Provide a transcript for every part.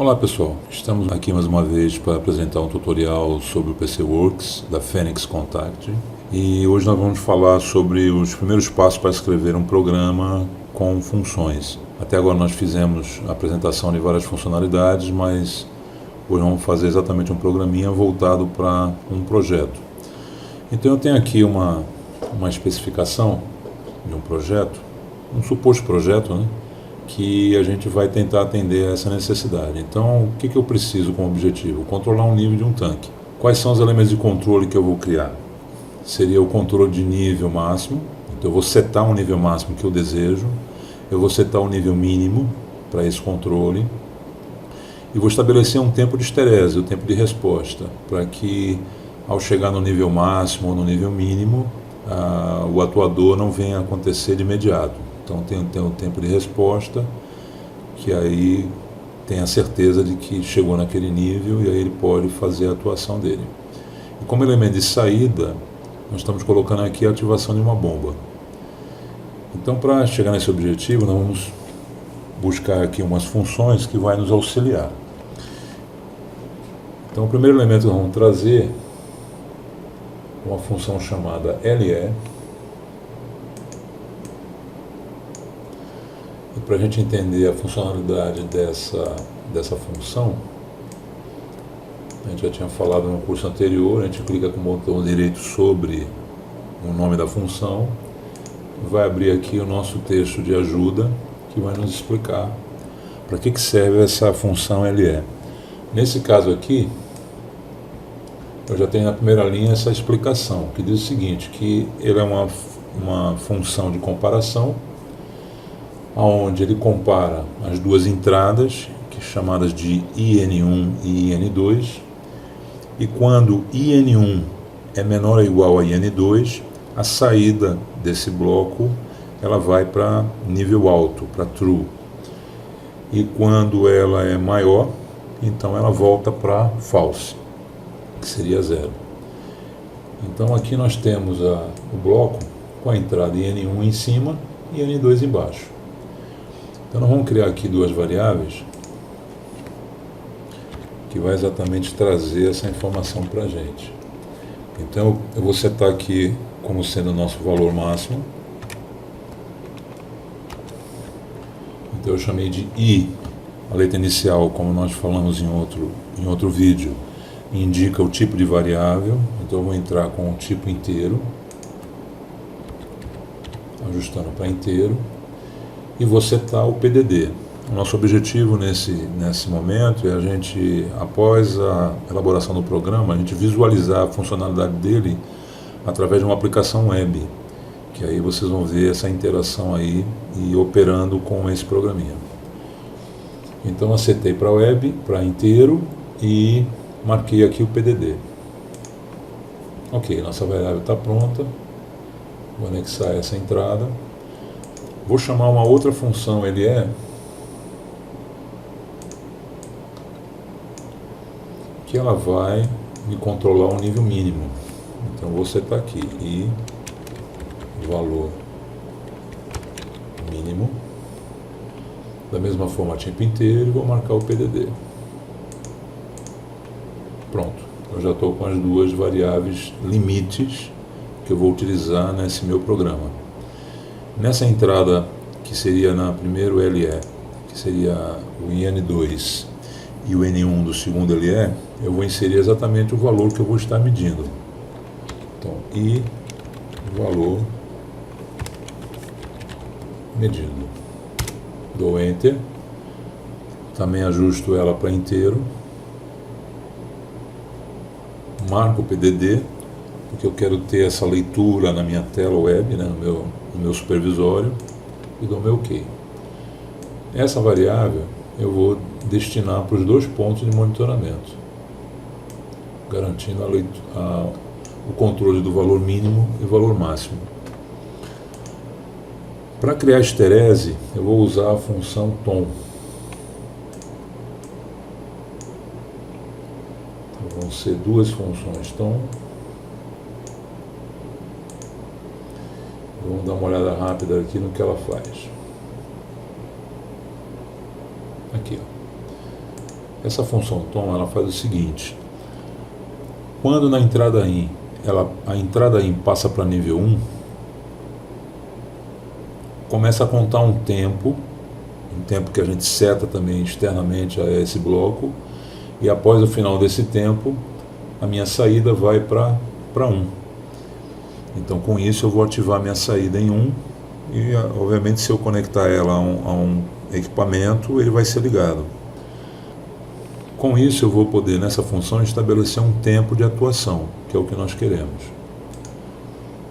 Olá pessoal, estamos aqui mais uma vez para apresentar um tutorial sobre o PCWorks da Phoenix Contact e hoje nós vamos falar sobre os primeiros passos para escrever um programa com funções. Até agora nós fizemos a apresentação de várias funcionalidades, mas hoje vamos fazer exatamente um programinha voltado para um projeto. Então eu tenho aqui uma especificação de um projeto, um suposto projeto, né? Que a gente vai tentar atender essa necessidade. Então, o que eu preciso como objetivo? Controlar um nível de um tanque. Quais são os elementos de controle que eu vou criar? Seria o controle de nível máximo. Então, eu vou setar um nível máximo que eu desejo. Eu vou setar um nível mínimo para esse controle. E vou estabelecer um tempo de esterese, o tempo de resposta, para que, ao chegar no nível máximo ou no nível mínimo, o atuador não venha acontecer de imediato. Então tem um tempo de resposta, que aí tem a certeza de que chegou naquele nível e aí ele pode fazer a atuação dele. E como elemento de saída, nós estamos colocando aqui a ativação de uma bomba. Então, para chegar nesse objetivo, nós vamos buscar aqui umas funções que vai nos auxiliar. Então, o primeiro elemento que nós vamos trazer é uma função chamada LE. E para a gente entender a funcionalidade dessa função, a gente já tinha falado no curso anterior, a gente clica com o botão direito sobre o nome da função, vai abrir aqui o nosso texto de ajuda, que vai nos explicar para que serve essa função LE. Nesse caso aqui, eu já tenho na primeira linha essa explicação, que diz o seguinte, que ele é uma função de comparação, onde ele compara as duas entradas, que chamadas de IN1 e IN2, e quando IN1 é menor ou igual a IN2, a saída desse bloco ela vai para nível alto, para true, e quando ela é maior, então ela volta para false, que seria zero. Então aqui nós temos o bloco com a entrada IN1 em cima e IN2 embaixo. Então nós vamos criar aqui duas variáveis que vai exatamente trazer essa informação para a gente. Então eu vou setar aqui como sendo o nosso valor máximo. Então eu chamei de I, a letra inicial, como nós falamos em outro vídeo, indica o tipo de variável. Então eu vou entrar com o tipo inteiro, ajustando para inteiro. E vou setar o PDD. O nosso objetivo nesse momento é a gente, após a elaboração do programa, a gente visualizar a funcionalidade dele através de uma aplicação web, que aí vocês vão ver essa interação aí e operando com esse programinha. Então acertei para web, para inteiro e marquei aqui o PDD. Ok, nossa variável está pronta. Vou anexar essa entrada. Vou chamar uma outra função LE, que ela vai me controlar um nível mínimo. Então vou setar aqui e valor mínimo. Da mesma forma, tipo inteiro, e vou marcar o PDD. Pronto, eu já estou com as duas variáveis limites que eu vou utilizar nesse meu programa. Nessa entrada, que seria na primeiro LE, que seria o IN2 e o N1 do segundo LE, eu vou inserir exatamente o valor que eu vou estar medindo. Então, I, valor medido. Dou Enter. Também ajusto ela para inteiro. Marco o PDD, porque eu quero ter essa leitura na minha tela web, né, no meu supervisório, e dou meu OK. Essa variável eu vou destinar para os dois pontos de monitoramento, garantindo o controle do valor mínimo e valor máximo. Para criar esterese, eu vou usar a função tom. Então, vão ser duas funções tom. Vamos dar uma olhada rápida aqui no que ela faz. Aqui, ó. Essa função tom ela faz o seguinte: quando na entrada in a entrada in passa para nível 1, começa a contar um tempo que a gente seta também externamente a esse bloco, e após o final desse tempo a minha saída vai para 1. Então com isso eu vou ativar minha saída em 1 e obviamente se eu conectar ela a um equipamento ele vai ser ligado. Com isso eu vou poder nessa função estabelecer um tempo de atuação, que é o que nós queremos.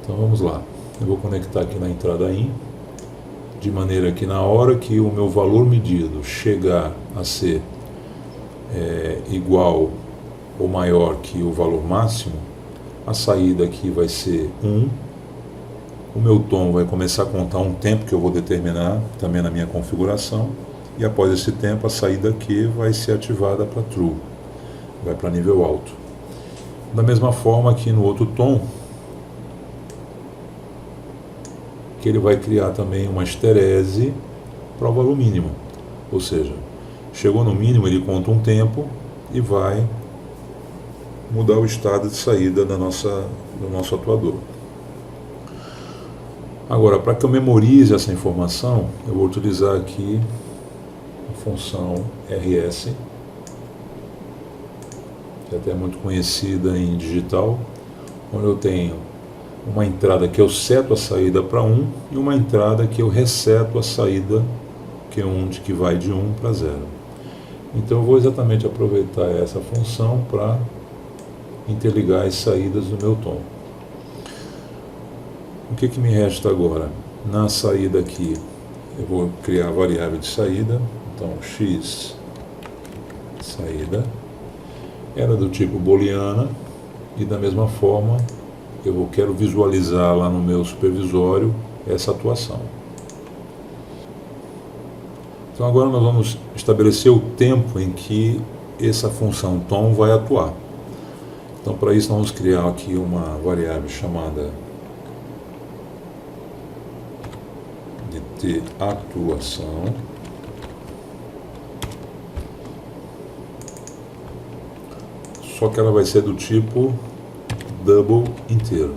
Então vamos lá, eu vou conectar aqui na entrada in, de maneira que na hora que o meu valor medido chegar a ser igual ou maior que o valor máximo, a saída aqui vai ser 1, o meu tom vai começar a contar um tempo que eu vou determinar também na minha configuração, e após esse tempo a saída aqui vai ser ativada para true, vai para nível alto. Da mesma forma aqui no outro tom, que ele vai criar também uma esterese para o valor mínimo, ou seja, chegou no mínimo ele conta um tempo e vai mudar o estado de saída do nosso atuador. Agora, para que eu memorize essa informação, eu vou utilizar aqui a função rs, que é até muito conhecida em digital, onde eu tenho uma entrada que eu seto a saída para 1 e uma entrada que eu reseto a saída que vai de 1 para 0. Então eu vou exatamente aproveitar essa função para interligar as saídas do meu tom. O que me resta agora? Na saída aqui eu vou criar a variável de saída, então x saída era do tipo booleana, e da mesma forma eu quero visualizar lá no meu supervisório essa atuação. Então agora nós vamos estabelecer o tempo em que essa função tom vai atuar. Então para isso nós vamos criar aqui uma variável chamada de atuação, só que ela vai ser do tipo double inteiro.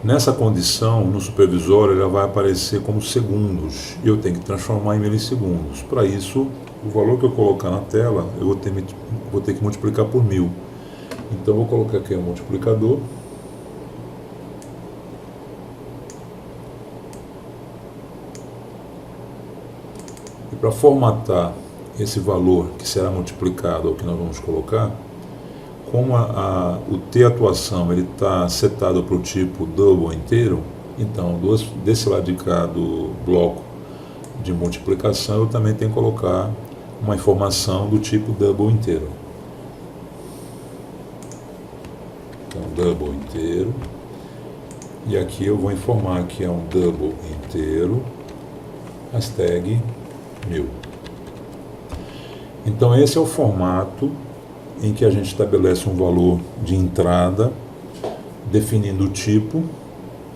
Nessa condição, no supervisório, ela vai aparecer como segundos e eu tenho que transformar em milissegundos. Para isso, o valor que eu colocar na tela, eu vou ter que multiplicar por 1000. Então, eu vou colocar aqui um multiplicador. E para formatar esse valor que será multiplicado ao que nós vamos colocar, como o T atuação ele está setado para o tipo double inteiro, então desse lado de cá do bloco de multiplicação eu também tenho que colocar uma informação do tipo double inteiro. Então double inteiro, e aqui eu vou informar que é um double inteiro, hashtag 1000. Então esse é o formato em que a gente estabelece um valor de entrada, definindo o tipo,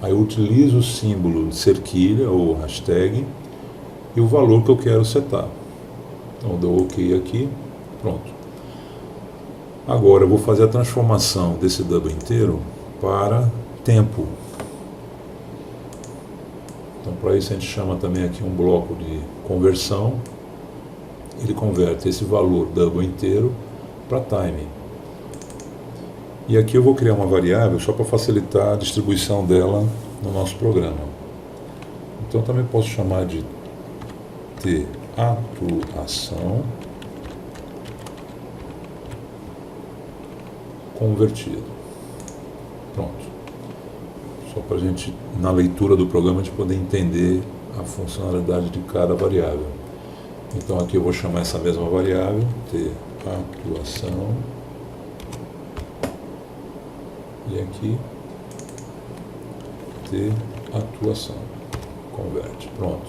aí eu utilizo o símbolo de cerquilha ou hashtag e o valor que eu quero setar. Então eu dou OK aqui, pronto. Agora eu vou fazer a transformação desse double inteiro para tempo. Então para isso a gente chama também aqui um bloco de conversão. Ele converte esse valor double inteiro para time. E aqui eu vou criar uma variável só para facilitar a distribuição dela no nosso programa. Então também posso chamar de atuação convertido. Pronto. Só para a gente, na leitura do programa, a gente poder entender a funcionalidade de cada variável. Então aqui eu vou chamar essa mesma variável, atuação, e aqui atuação, converte, pronto.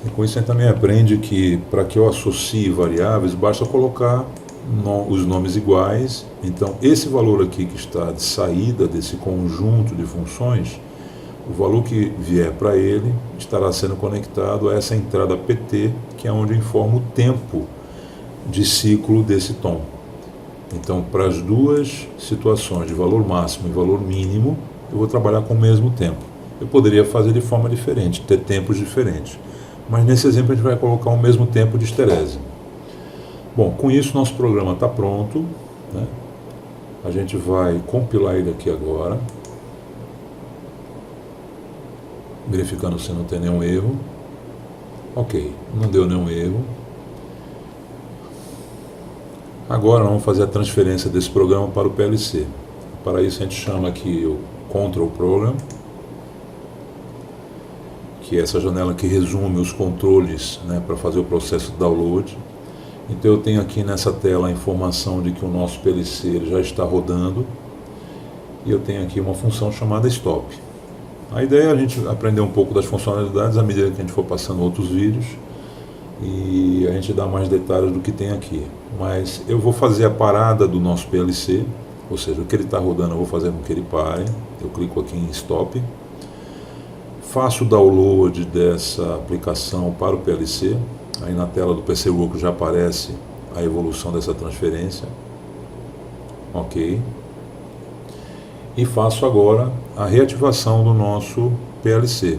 E com isso a gente também aprende que para que eu associe variáveis, basta colocar os nomes iguais. Então esse valor aqui que está de saída desse conjunto de funções, O valor que vier para ele estará sendo conectado a essa entrada PT, que é onde informa o tempo de ciclo desse tom. Então, para as duas situações de valor máximo e valor mínimo, eu vou trabalhar com o mesmo tempo. Eu poderia fazer de forma diferente, ter tempos diferentes. Mas nesse exemplo a gente vai colocar o mesmo tempo de esterese. Bom, com isso nosso programa está pronto, né? A gente vai compilar ele aqui agora, verificando se não tem nenhum erro. Ok, não deu nenhum erro. Agora vamos fazer a transferência desse programa para o PLC. Para isso a gente chama aqui o Control Program, que é essa janela que resume os controles, né, para fazer o processo de download. Então eu tenho aqui nessa tela a informação de que o nosso PLC ele já está rodando, e eu tenho aqui uma função chamada Stop. A ideia é a gente aprender um pouco das funcionalidades à medida que a gente for passando outros vídeos, e a gente dá mais detalhes do que tem aqui. Mas eu vou fazer a parada do nosso PLC, ou seja, o que ele está rodando eu vou fazer com que ele pare. Eu clico aqui em Stop, faço o download dessa aplicação para o PLC. Aí na tela do PCWorks já aparece a evolução dessa transferência. Ok. E faço agora a reativação do nosso PLC.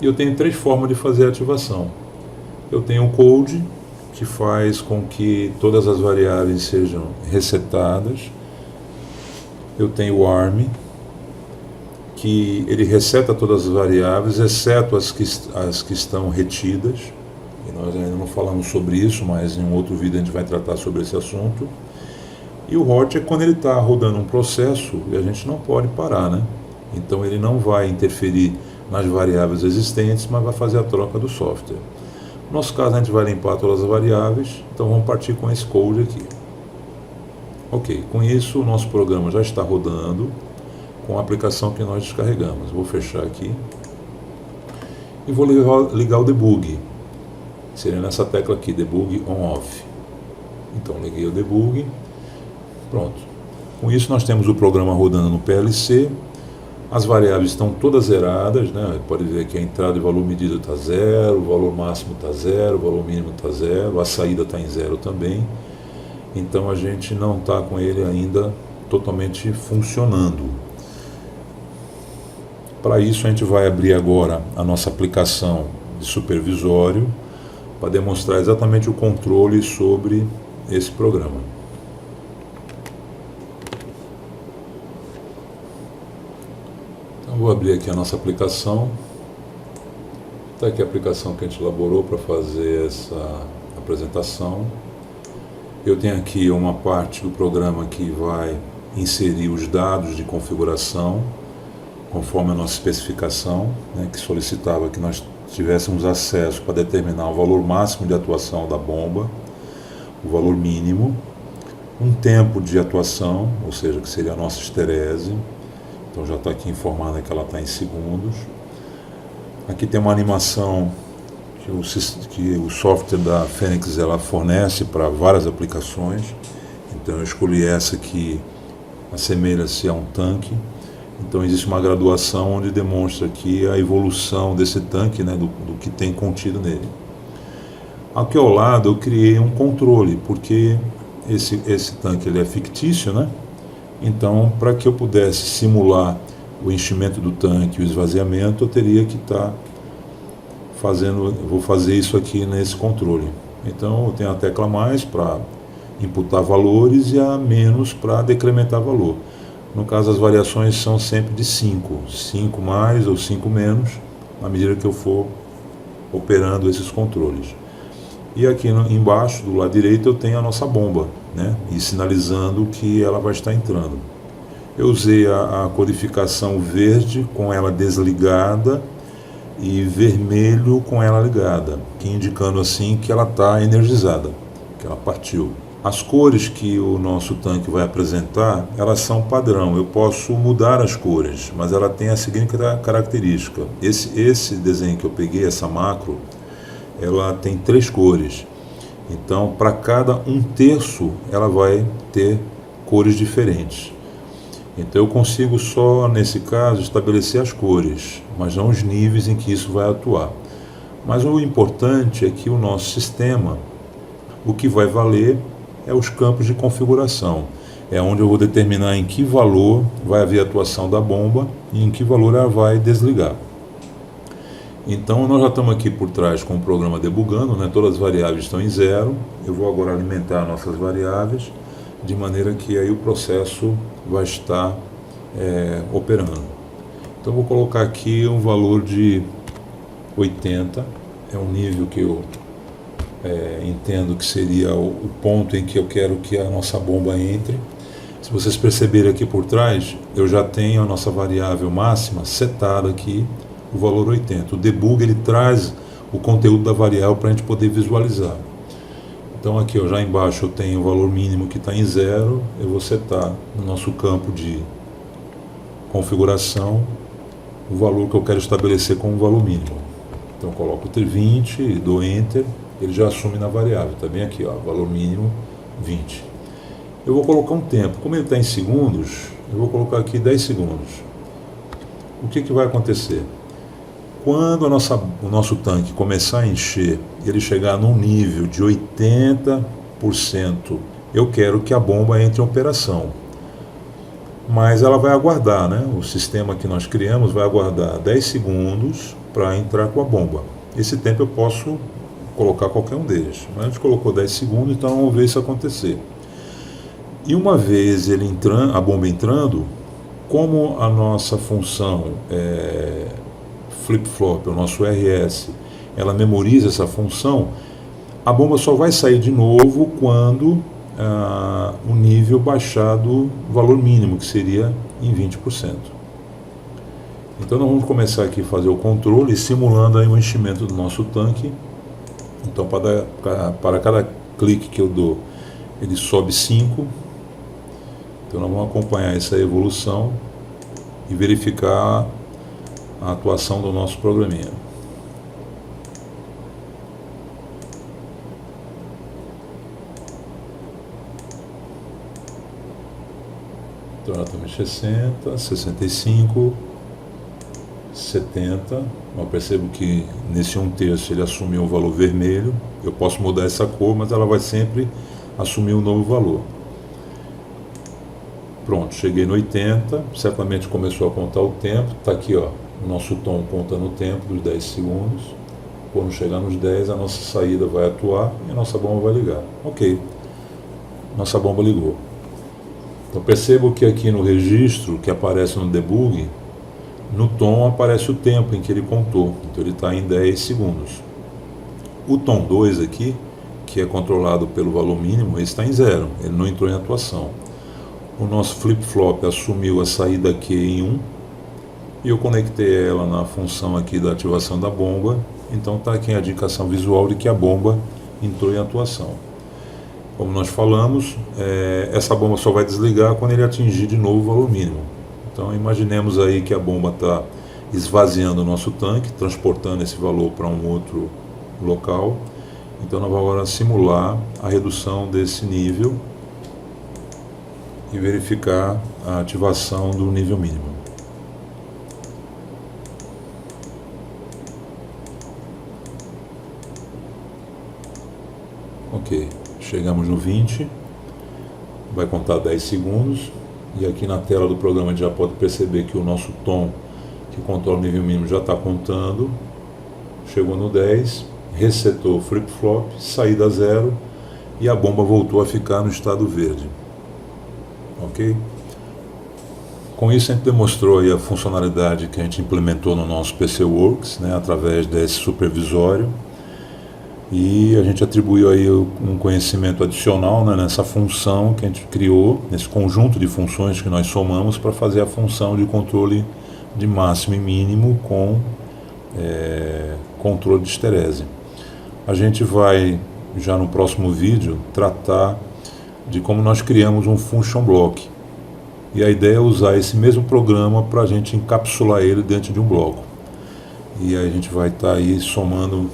E eu tenho 3 formas de fazer a ativação. Eu tenho o code, que faz com que todas as variáveis sejam resetadas. Eu tenho o ARM, que ele reseta todas as variáveis, exceto as que estão retidas. E nós ainda não falamos sobre isso, mas em um outro vídeo a gente vai tratar sobre esse assunto. E o hot é quando ele está rodando um processo e a gente não pode parar, né? Então ele não vai interferir nas variáveis existentes, mas vai fazer a troca do software. No nosso caso a gente vai limpar todas as variáveis, então vamos partir com esse code aqui. Ok, com isso o nosso programa já está rodando com a aplicação que nós descarregamos. Vou fechar aqui e vou ligar o debug. Seria nessa tecla aqui, debug on-off. Então liguei o debug, pronto. Com isso nós temos o programa rodando no PLC, as variáveis estão todas zeradas, né? Pode ver que a entrada de valor medido está 0, o valor máximo está 0, o valor mínimo está 0, a saída está em 0 também. Então a gente não está com ele ainda totalmente funcionando. Para isso a gente vai abrir agora a nossa aplicação de supervisório, para demonstrar exatamente o controle sobre esse programa. Então vou abrir aqui a nossa aplicação. Está aqui a aplicação que a gente elaborou para fazer essa apresentação. Eu tenho aqui uma parte do programa que vai inserir os dados de configuração, conforme a nossa especificação, né, que solicitava que nós tivéssemos acesso para determinar o valor máximo de atuação da bomba, o valor mínimo, um tempo de atuação, ou seja, que seria a nossa esterese. Então já está aqui informada que ela está em segundos. Aqui tem uma animação que o software da Phoenix ela fornece para várias aplicações. Então eu escolhi essa que assemelha-se a um tanque. Então existe uma graduação onde demonstra aqui a evolução desse tanque, né, do que tem contido nele. Aqui ao lado eu criei um controle, porque esse tanque ele é fictício, né? Então para que eu pudesse simular o enchimento do tanque e o esvaziamento, eu teria que estar vou fazer isso aqui nesse controle. Então eu tenho a tecla mais para imputar valores e a menos para decrementar valor. No caso, as variações são sempre de 5 mais ou 5 menos, à medida que eu for operando esses controles. E aqui embaixo, do lado direito, eu tenho a nossa bomba, né? E sinalizando que ela vai estar entrando. Eu usei a codificação verde com ela desligada e vermelho com ela ligada, indicando assim que ela está energizada, que ela partiu. As cores que o nosso tanque vai apresentar, elas são padrão. Eu posso mudar as cores, mas ela tem a seguinte característica. Esse desenho que eu peguei, essa macro, ela tem 3 cores. Então, para cada 1/3, ela vai ter cores diferentes. Então eu consigo só, nesse caso, estabelecer as cores, mas não os níveis em que isso vai atuar. Mas o importante é que o nosso sistema, o que vai valer é os campos de configuração. É onde eu vou determinar em que valor vai haver atuação da bomba e em que valor ela vai desligar. Então nós já estamos aqui por trás com o programa debugando, né? Todas as variáveis estão em zero. Eu vou agora alimentar nossas variáveis, de maneira que aí o processo vai estar operando. Então vou colocar aqui um valor de 80, é um nível que eu entendo que seria o ponto em que eu quero que a nossa bomba entre. Se vocês perceberem aqui por trás, eu já tenho a nossa variável máxima setada aqui, o valor 80. O debug ele traz o conteúdo da variável para a gente poder visualizar. Então aqui já embaixo eu tenho o valor mínimo que está em zero, eu vou setar no nosso campo de configuração o valor que eu quero estabelecer como valor mínimo. Então eu coloco 20 e dou Enter, ele já assume na variável, está bem aqui, ó, valor mínimo 20. Eu vou colocar um tempo, como ele está em segundos, eu vou colocar aqui 10 segundos. O que vai acontecer? Quando o nosso tanque começar a encher, ele chegar num nível de 80%, eu quero que a bomba entre em operação. Mas ela vai aguardar, né? O sistema que nós criamos vai aguardar 10 segundos para entrar com a bomba. Esse tempo eu posso colocar qualquer um deles. Mas a gente colocou 10 segundos, então vamos ver isso acontecer. E uma vez a bomba entrando, como a nossa função flip-flop, o nosso RS, ela memoriza essa função, a bomba só vai sair de novo quando o nível baixar do valor mínimo, que seria em 20%. Então nós vamos começar aqui a fazer o controle, simulando aí o enchimento do nosso tanque. Então para cada clique que eu dou, ele sobe 5. Então nós vamos acompanhar essa evolução e verificar a atuação do nosso programinha. Então ela estamos 60, 65, 70. Eu percebo que nesse 1/3 ele assumiu o valor vermelho. Eu posso mudar essa cor, mas ela vai sempre assumir um novo valor. Pronto, cheguei no 80, certamente começou a contar o tempo. Está aqui, ó, o nosso tom contando o tempo dos 10 segundos. Quando chegar nos 10, a nossa saída vai atuar e a nossa bomba vai ligar. Ok, nossa bomba ligou. Então percebo que aqui no registro que aparece no debug, no tom aparece o tempo em que ele contou. Então ele está em 10 segundos. O tom 2 aqui, que é controlado pelo valor mínimo, ele está em 0, ele não entrou em atuação. O nosso flip-flop assumiu a saída Q em 1 e eu conectei ela na função aqui da ativação da bomba. Então está aqui a indicação visual de que a bomba entrou em atuação. Como nós falamos, essa bomba só vai desligar quando ele atingir de novo o valor mínimo. Então imaginemos aí que a bomba está esvaziando o nosso tanque, transportando esse valor para um outro local. Então nós vamos agora simular a redução desse nível e verificar a ativação do nível mínimo. Ok, chegamos no 20, vai contar 10 segundos, e aqui na tela do programa a gente já pode perceber que o nosso tom que controla o nível mínimo já está contando. Chegou no 10, resetou o flip-flop, saída 0, e a bomba voltou a ficar no estado verde. Ok? Com isso a gente demonstrou aí a funcionalidade que a gente implementou no nosso PC Works, né, através desse supervisório, e a gente atribuiu aí um conhecimento adicional, né, nessa função que a gente criou, nesse conjunto de funções que nós somamos para fazer a função de controle de máximo e mínimo com controle de esterese. A gente vai já no próximo vídeo tratar de como nós criamos um function block, e a ideia é usar esse mesmo programa para a gente encapsular ele dentro de um bloco, e aí a gente vai estar aí somando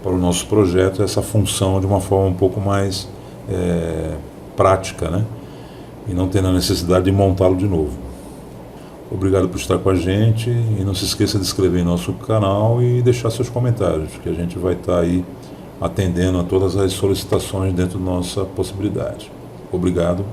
para o nosso projeto essa função de uma forma um pouco mais prática, né? e não tendo a necessidade de montá-lo de novo. Obrigado por estar com a gente e não se esqueça de inscrever em nosso canal e deixar seus comentários, que a gente vai estar aí atendendo a todas as solicitações dentro da nossa possibilidade. Obrigado.